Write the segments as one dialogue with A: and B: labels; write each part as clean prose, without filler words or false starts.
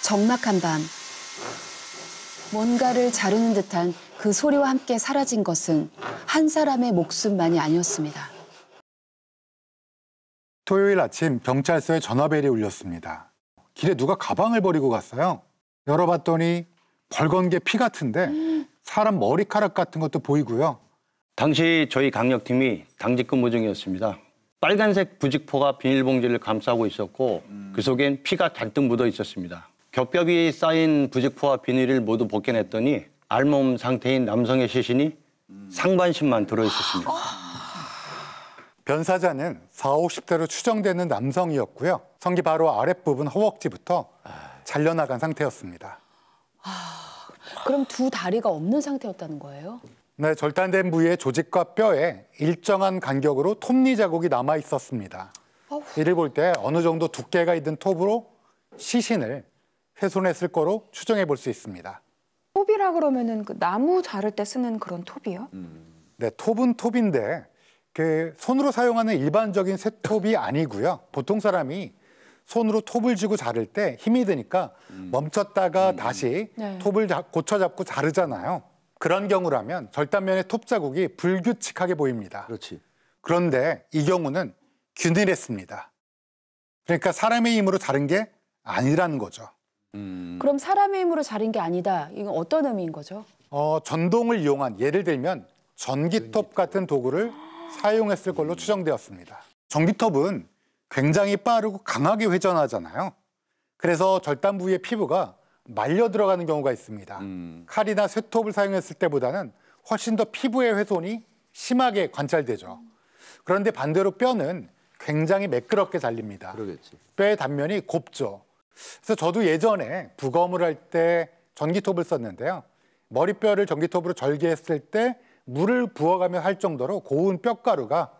A: 적막한 밤, 뭔가를 자르는 듯한 그 소리와 함께 사라진 것은 한 사람의 목숨만이 아니었습니다.
B: 토요일 아침 경찰서에 전화벨이 울렸습니다. 길에 누가 가방을 버리고 갔어요. 열어봤더니 벌건 게 피 같은데 사람 머리카락 같은 것도 보이고요.
C: 당시 저희 강력팀이 당직 근무 중이었습니다. 빨간색 부직포가 비닐봉지를 감싸고 있었고 그 속엔 피가 잔뜩 묻어 있었습니다. 겹겹이 쌓인 부직포와 비닐을 모두 벗겨냈더니 알몸 상태인 남성의 시신이 상반신만 들어있었습니다.
B: 변사자는 40, 50대로 추정되는 남성이었고요. 성기 바로 아랫부분 허벅지부터 잘려나간 상태였습니다.
A: 그럼 두 다리가 없는 상태였다는 거예요?
B: 네, 절단된 부위의 조직과 뼈에 일정한 간격으로 톱니 자국이 남아 있었습니다. 이를 볼 때 어느 정도 두께가 있는 톱으로 시신을 훼손했을 거로 추정해 볼 수 있습니다.
D: 톱이라 그러면은 그 나무 자를 때 쓰는 그런 톱이요?
B: 네, 톱은 톱인데 그 손으로 사용하는 일반적인 쇠톱이 아니고요. 보통 사람이 손으로 톱을 쥐고 자를 때 힘이 드니까 멈췄다가 다시 톱을 고쳐 잡고 자르잖아요. 그런 경우라면 절단면의 톱 자국이 불규칙하게 보입니다.
E: 그렇지.
B: 그런데 이 경우는 균일했습니다. 그러니까 사람의 힘으로 자른 게 아니라는 거죠.
A: 그럼 사람의 힘으로 자른 게 아니다. 이건 어떤 의미인 거죠?
B: 전동을 이용한 예를 들면 전기톱 같은 도구를 사용했을 걸로 추정되었습니다. 전기톱은 굉장히 빠르고 강하게 회전하잖아요. 그래서 절단 부위의 피부가 말려 들어가는 경우가 있습니다. 칼이나 쇠톱을 사용했을 때보다는 훨씬 더 피부의 훼손이 심하게 관찰되죠. 그런데 반대로 뼈는 굉장히 매끄럽게 잘립니다.
E: 그러겠지.
B: 뼈의 단면이 곱죠. 그래서 저도 예전에 부검을 할 때 전기톱을 썼는데요. 머리뼈를 전기톱으로 절개했을 때 물을 부어가며 할 정도로 고운 뼈가루가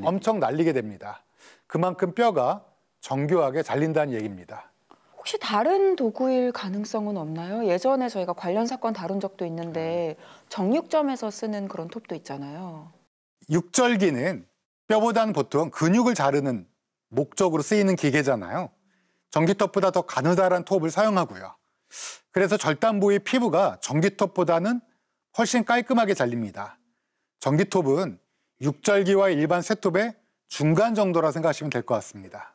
B: 엄청 날리게 됩니다. 그만큼 뼈가 정교하게 잘린다는 얘기입니다.
D: 혹시 다른 도구일 가능성은 없나요? 예전에 저희가 관련 사건 다룬 적도 있는데 정육점에서 쓰는 그런 톱도 있잖아요.
B: 육절기는 뼈보다는 보통 근육을 자르는 목적으로 쓰이는 기계잖아요. 전기톱보다 더 가느다란 톱을 사용하고요. 그래서 절단 부위의 피부가 전기톱보다는 훨씬 깔끔하게 잘립니다. 전기톱은 육절기와 일반 쇠톱의 중간 정도라 생각하시면 될 것 같습니다.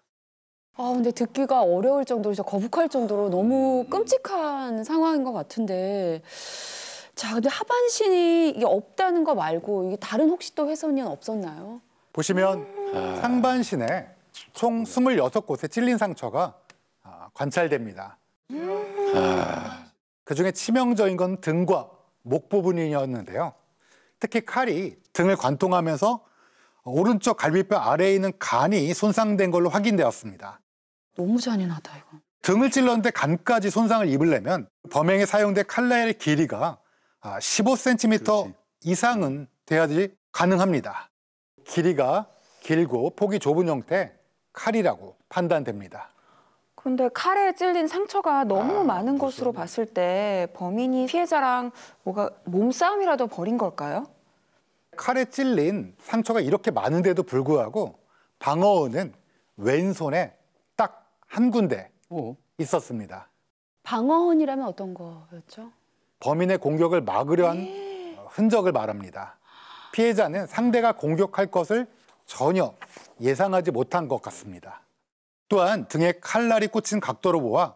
A: 근데 듣기가 어려울 정도로, 진짜 거북할 정도로 너무 끔찍한 상황인 것 같은데. 자, 근데 하반신이 이게 없다는 거 말고 이게 다른 혹시 또 훼손이 없었나요?
B: 보시면 상반신에 총 26곳의 찔린 상처가 관찰됩니다. 그중에 치명적인 건 등과 목 부분이었는데요. 특히 칼이 등을 관통하면서 오른쪽 갈비뼈 아래에 있는 간이 손상된 걸로 확인되었습니다.
A: 너무 잔인하다, 이거.
B: 등을 찔렀는데 간까지 손상을 입으려면 범행에 사용된 칼날의 길이가 15cm
E: 그렇지.
B: 이상은 돼야지 가능합니다. 길이가 길고 폭이 좁은 형태 칼이라고 판단됩니다.
D: 그런데 칼에 찔린 상처가 너무 많은 것으로 봤을 때 범인이 피해자랑 뭐가 몸싸움이라도 벌인 걸까요?
B: 칼에 찔린 상처가 이렇게 많은데도 불구하고 방어은은 왼손에 딱 한 군데 있었습니다.
A: 방어흔이라면 어떤 거였죠?
B: 범인의 공격을 막으려 한 흔적을 말합니다. 피해자는 상대가 공격할 것을 전혀 예상하지 못한 것 같습니다. 또한 등에 칼날이 꽂힌 각도로 보아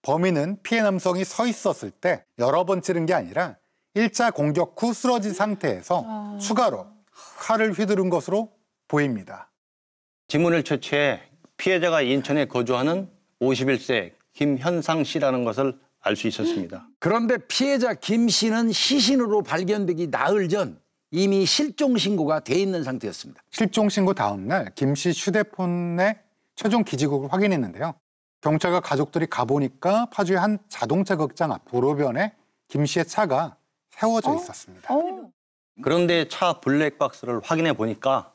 B: 범인은 피해 남성이 서 있었을 때 여러 번 찌른 게 아니라 1차 공격 후 쓰러진 상태에서 추가로 칼을 휘두른 것으로 보입니다.
C: 지문을 채취해 피해자가 인천에 거주하는 51세 김현상 씨라는 것을 알 수 있었습니다.
E: 그런데 피해자 김 씨는 시신으로 발견되기 나흘 전 이미 실종 신고가 돼 있는 상태였습니다.
B: 실종 신고 다음 날 김 씨 휴대폰의 최종 기지국을 확인했는데요. 경찰과 가족들이 가보니까 파주의 한 자동차 극장 앞 도로변에 김 씨의 차가 세워져 있었습니다.
C: 그런데 차 블랙박스를 확인해 보니까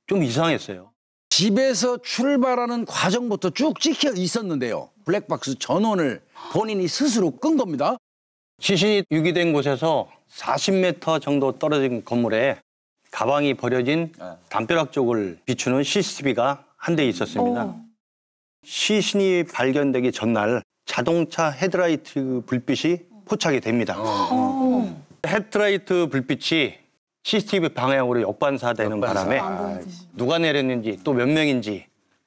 C: 좀 이상했어요.
E: 집에서 출발하는 과정부터 쭉 찍혀 있었는데요. 블랙박스 전원을 본인이 스스로 끈 겁니다.
C: 시신이 유기된 곳에서 40m 정도 떨어진 건물에 가방이 버려진 담벼락 쪽을 비추는 CCTV가 한 대 있었습니다. 시신이 발견되기 전날 자동차 헤드라이트 불빛이 포착이 됩니다. 헤드라이트 불빛이 CCTV 방향으로 역반사되는 바람에 누가 내렸는지 또 몇 명인지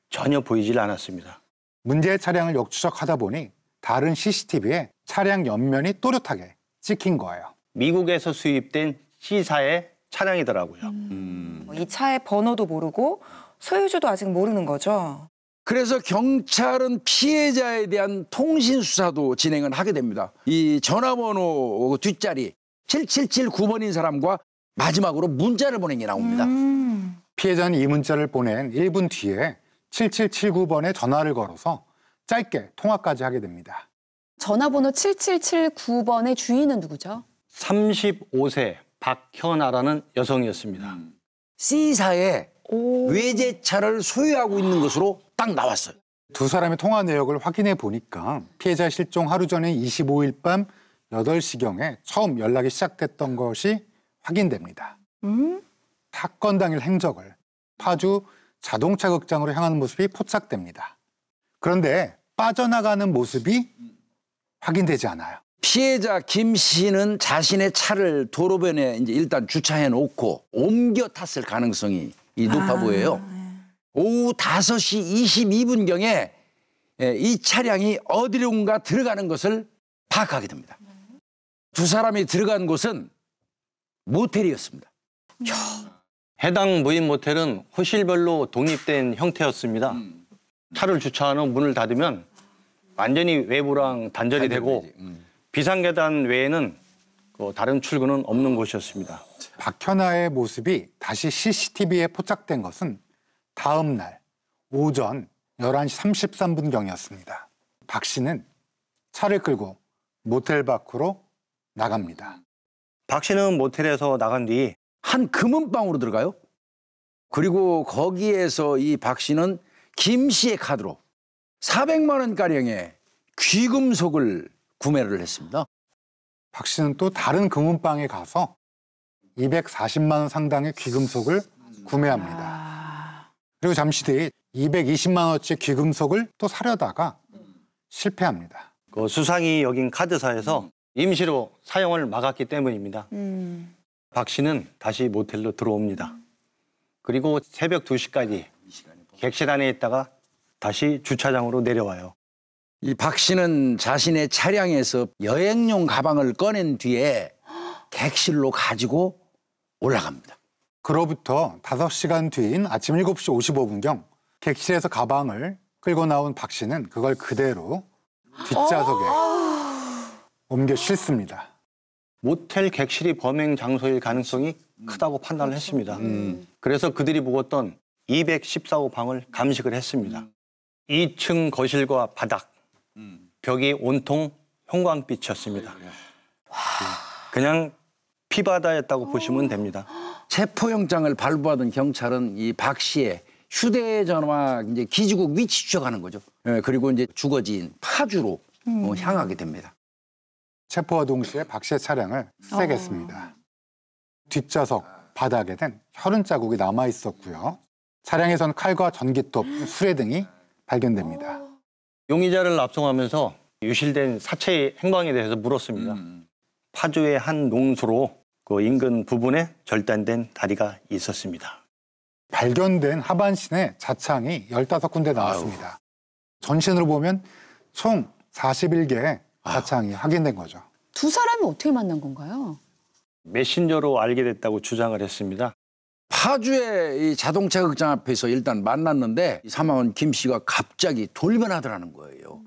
C: 전혀 보이질 않았습니다.
B: 문제의 차량을 역추적하다 보니 다른 CCTV에 차량 옆면이 또렷하게 찍힌 거예요.
C: 미국에서 수입된 C사의 차량이더라고요.
D: 이 차의 번호도 모르고 소유주도 아직 모르는 거죠.
E: 그래서 경찰은 피해자에 대한 통신 수사도 진행을 하게 됩니다. 이 전화번호 뒷자리 7779번인 사람과 마지막으로 문자를 보낸 게 나옵니다.
B: 피해자는 이 문자를 보낸 1분 뒤에 7779번에 전화를 걸어서 짧게 통화까지 하게 됩니다.
A: 전화번호 7779번의 주인은 누구죠?
C: 35세 박현아라는 여성이었습니다.
E: C사에 외제차를 소유하고 있는 것으로 딱 나왔어요.
B: 두 사람의 통화 내역을 확인해 보니까 피해자 실종 하루 전인 25일 밤 8시경에 처음 연락이 시작됐던 것이 확인됩니다. 사건 당일 행적을 파주 자동차 극장으로 향하는 모습이 포착됩니다. 그런데 빠져나가는 모습이 확인되지 않아요.
E: 피해자 김 씨는 자신의 차를 도로변에 이제 일단 주차해 놓고 옮겨 탔을 가능성이 높아 보여요. 오후 5시 22분경에 이 차량이 어디론가 들어가는 것을 파악하게 됩니다. 두 사람이 들어간 곳은 모텔이었습니다.
C: 해당 무인 모텔은 호실별로 독립된 형태였습니다. 차를 주차하는 문을 닫으면 완전히 외부랑 단절이 되고 비상계단 외에는 다른 출구는 없는 곳이었습니다.
B: 박현아의 모습이 다시 CCTV에 포착된 것은 다음 날 오전 11시 33분경이었습니다. 박 씨는 차를 끌고 모텔 밖으로 나갑니다.
C: 박 씨는 모텔에서 나간 뒤
E: 한 금은방으로 들어가요. 그리고 거기에서 이 박 씨는 김 씨의 카드로 400만 원가량의 귀금속을 구매를 했습니다.
B: 박 씨는 또 다른 금은방에 가서 240만 원 상당의 귀금속을 구매합니다. 그리고 잠시 뒤에 220만 원어치 귀금속을 또 사려다가 실패합니다.
C: 그 수상이 여긴 카드사에서 임시로 사용을 막았기 때문입니다. 박 씨는 다시 모텔로 들어옵니다. 그리고 새벽 2시까지 객실 안에 있다가 다시 주차장으로 내려와요.
E: 이 박 씨는 자신의 차량에서 여행용 가방을 꺼낸 뒤에 객실로 가지고 올라갑니다.
B: 그로부터 5시간 뒤인 아침 7시 55분경 객실에서 가방을 끌고 나온 박 씨는 그걸 그대로 뒷좌석에 옮겨 싣습니다.
C: 모텔 객실이 범행 장소일 가능성이 크다고 판단을 했습니다. 그래서 그들이 묵었던 214호 방을 감식을 했습니다. 2층 거실과 바닥, 벽이 온통 형광빛이었습니다. 그냥 피바다였다고 보시면 됩니다.
E: 체포영장을 발부하던 경찰은 이 박 씨의 휴대전화 이제 기지국 위치 추적하는 거죠. 그리고 이제 주거지인 파주로 향하게 됩니다.
B: 체포와 동시에 박 씨의 차량을 세겠습니다. 뒷좌석 바닥에는 혈흔 자국이 남아 있었고요. 차량에선 칼과 전기톱, 수레 등이 발견됩니다.
C: 용의자를 압송하면서 유실된 사체의 행방에 대해서 물었습니다. 파주의 한 농소로 그 인근 부분에 절단된 다리가 있었습니다.
B: 발견된 하반신에 자창이 15군데 나왔습니다. 전신으로 보면 총 41개의 자창이 확인된 거죠.
A: 두 사람이 어떻게 만난 건가요?
C: 메신저로 알게 됐다고 주장을 했습니다.
E: 파주의 이 자동차 극장 앞에서 일단 만났는데 사망한 김 씨가 갑자기 돌변하더라는 거예요.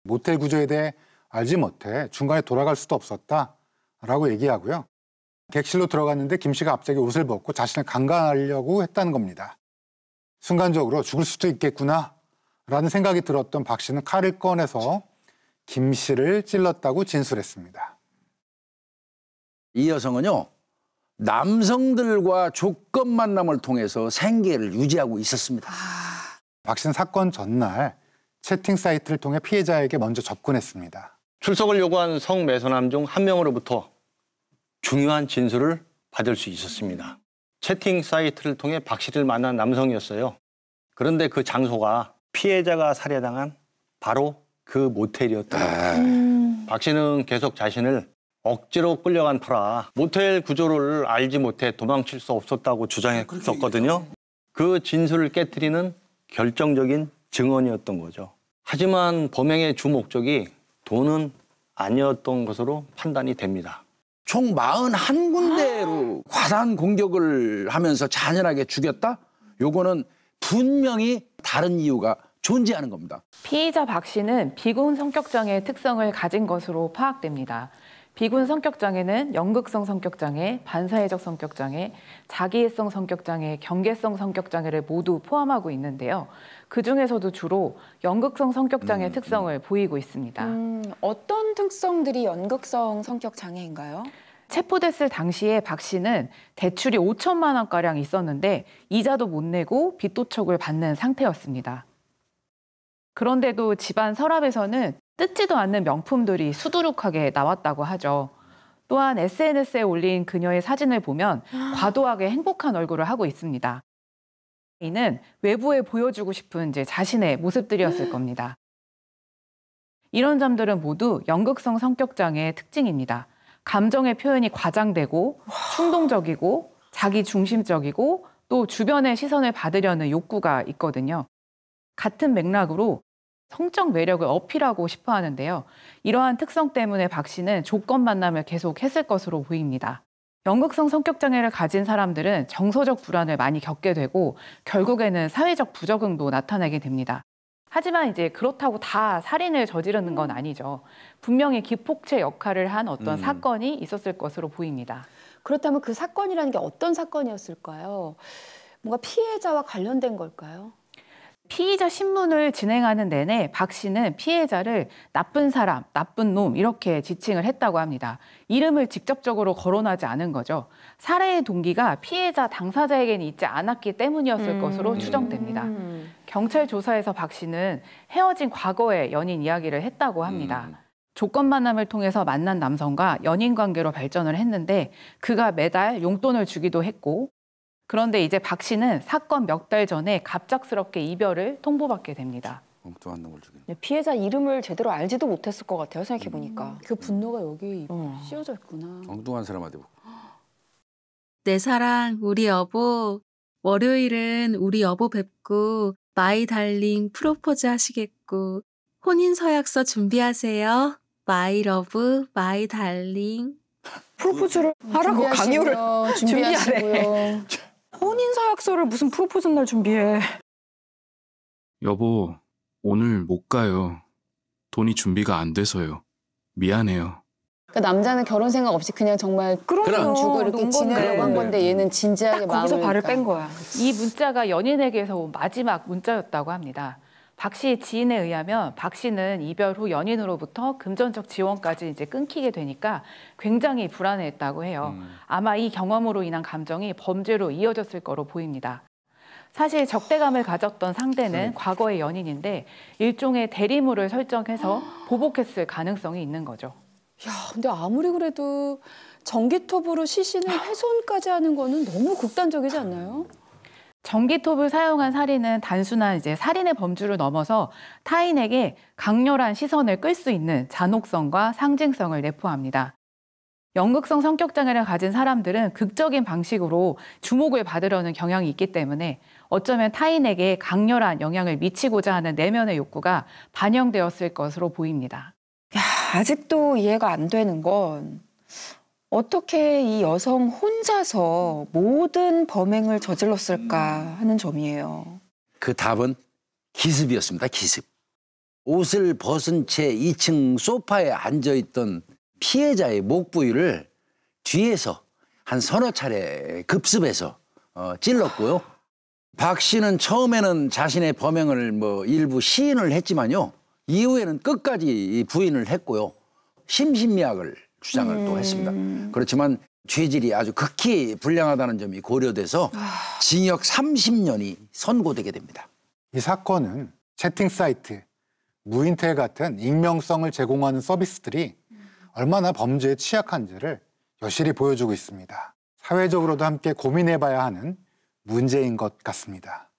B: 모텔 구조에 대해 알지 못해 중간에 돌아갈 수도 없었다라고 얘기하고요. 객실로 들어갔는데 김 씨가 갑자기 옷을 벗고 자신을 강간하려고 했다는 겁니다. 순간적으로 죽을 수도 있겠구나라는 생각이 들었던 박 씨는 칼을 꺼내서 김 씨를 찔렀다고 진술했습니다.
E: 이 여성은요, 남성들과 조건 만남을 통해서 생계를 유지하고 있었습니다.
B: 박 씨는 사건 전날 채팅 사이트를 통해 피해자에게 먼저 접근했습니다.
C: 출석을 요구한 성매소남 중 한 명으로부터 중요한 진술을 받을 수 있었습니다. 채팅 사이트를 통해 박 씨를 만난 남성이었어요. 그런데 그 장소가 피해자가 살해당한 바로 그 모텔이었더라고요. 박 씨는 계속 자신을 억지로 끌려간 터라 모텔 구조를 알지 못해 도망칠 수 없었다고 주장했었거든요. 그 진술을 깨트리는 결정적인 증언이었던 거죠. 하지만 범행의 주 목적이 돈은 아니었던 것으로 판단이 됩니다.
E: 총 41군데로 과단 공격을 하면서 잔인하게 죽였다? 요거는 분명히 다른 이유가 존재하는 겁니다.
D: 피의자 박 씨는 비군 성격장애의 특성을 가진 것으로 파악됩니다. 비군 성격장애는 연극성 성격장애, 반사회적 성격장애, 자기애성 성격장애, 경계성 성격장애를 모두 포함하고 있는데요. 그중에서도 주로 연극성 성격장애 특성을 보이고 있습니다.
A: 어떤 특성들이 연극성 성격 장애인가요?
D: 체포됐을 당시에 박 씨는 대출이 5천만 원가량 있었는데 이자도 못 내고 빚도촉을 받는 상태였습니다. 그런데도 집안 서랍에서는 뜯지도 않는 명품들이 수두룩하게 나왔다고 하죠. 또한 SNS에 올린 그녀의 사진을 보면 과도하게 행복한 얼굴을 하고 있습니다. 이는 외부에 보여주고 싶은 이제 자신의 모습들이었을 겁니다. 이런 점들은 모두 연극성 성격장애의 특징입니다. 감정의 표현이 과장되고 충동적이고 자기중심적이고 또 주변의 시선을 받으려는 욕구가 있거든요. 같은 맥락으로 성적 매력을 어필하고 싶어 하는데요. 이러한 특성 때문에 박 씨는 조건 만남을 계속했을 것으로 보입니다. 연극성 성격장애를 가진 사람들은 정서적 불안을 많이 겪게 되고 결국에는 사회적 부적응도 나타나게 됩니다. 하지만 이제 그렇다고 다 살인을 저지르는 건 아니죠. 분명히 기폭제 역할을 한 어떤 사건이 있었을 것으로 보입니다.
A: 그렇다면 그 사건이라는 게 어떤 사건이었을까요? 뭔가 피해자와 관련된 걸까요?
D: 피의자 신문을 진행하는 내내 박 씨는 피해자를 나쁜 사람, 나쁜 놈 이렇게 지칭을 했다고 합니다. 이름을 직접적으로 거론하지 않은 거죠. 살해의 동기가 피해자 당사자에게는 있지 않았기 때문이었을 것으로 추정됩니다. 경찰 조사에서 박 씨는 헤어진 과거의 연인 이야기를 했다고 합니다. 조건 만남을 통해서 만난 남성과 연인 관계로 발전을 했는데 그가 매달 용돈을 주기도 했고 그런데 이제 박 씨는 사건 몇 달 전에 갑작스럽게 이별을 통보받게 됩니다.
E: 엉뚱한 놈을 죽인.
A: 피해자 이름을 제대로 알지도 못했을 것 같아요. 생각해보니까. 그 분노가 여기 씌워져 있구나.
E: 엉뚱한 사람한테.
F: 내 사랑, 우리 여보. 월요일은 우리 여보 뵙고 마이 달링 프로포즈 하시겠고 혼인 서약서 준비하세요. 마이 러브, 마이 달링.
D: 프로포즈를 하라고 강요를 준비하래. 혼인서약서를 무슨 프로포즈 날 준비해.
G: 여보, 오늘 못 가요. 돈이 준비가 안 돼서요. 미안해요.
A: 그러니까 남자는 결혼 생각 없이 그냥 정말 돈 주고 이렇게 지내려고 한 건데 얘는 진지하게 마음을
D: 거기서 발을 뺀 거야. 이 문자가 연인에게서 온 마지막 문자였다고 합니다. 박 씨의 지인에 의하면 박 씨는 이별 후 연인으로부터 금전적 지원까지 이제 끊기게 되니까 굉장히 불안해했다고 해요. 아마 이 경험으로 인한 감정이 범죄로 이어졌을 거로 보입니다. 사실 적대감을 가졌던 상대는 과거의 연인인데 일종의 대리물을 설정해서 보복했을 가능성이 있는 거죠.
A: 야, 근데 아무리 그래도 전기톱으로 시신을 훼손까지 하는 거는 너무 극단적이지 않나요?
D: 전기톱을 사용한 살인은 단순한 이제 살인의 범주를 넘어서 타인에게 강렬한 시선을 끌 수 있는 잔혹성과 상징성을 내포합니다. 연극성 성격장애를 가진 사람들은 극적인 방식으로 주목을 받으려는 경향이 있기 때문에 어쩌면 타인에게 강렬한 영향을 미치고자 하는 내면의 욕구가 반영되었을 것으로 보입니다.
A: 야, 아직도 이해가 안 되는 건 어떻게 이 여성 혼자서 모든 범행을 저질렀을까 하는 점이에요.
E: 그 답은 기습이었습니다. 기습. 옷을 벗은 채 2층 소파에 앉아있던 피해자의 목 부위를 뒤에서 한 서너 차례 급습해서 찔렀고요. 박 씨는 처음에는 자신의 범행을 일부 시인을 했지만요. 이후에는 끝까지 부인을 했고요. 심신미약을 주장을 또 했습니다. 그렇지만 죄질이 아주 극히 불량하다는 점이 고려돼서 징역 30년이 선고되게 됩니다.
B: 이 사건은 채팅 사이트, 무인텔 같은 익명성을 제공하는 서비스들이 얼마나 범죄에 취약한지를 여실히 보여주고 있습니다. 사회적으로도 함께 고민해봐야 하는 문제인 것 같습니다.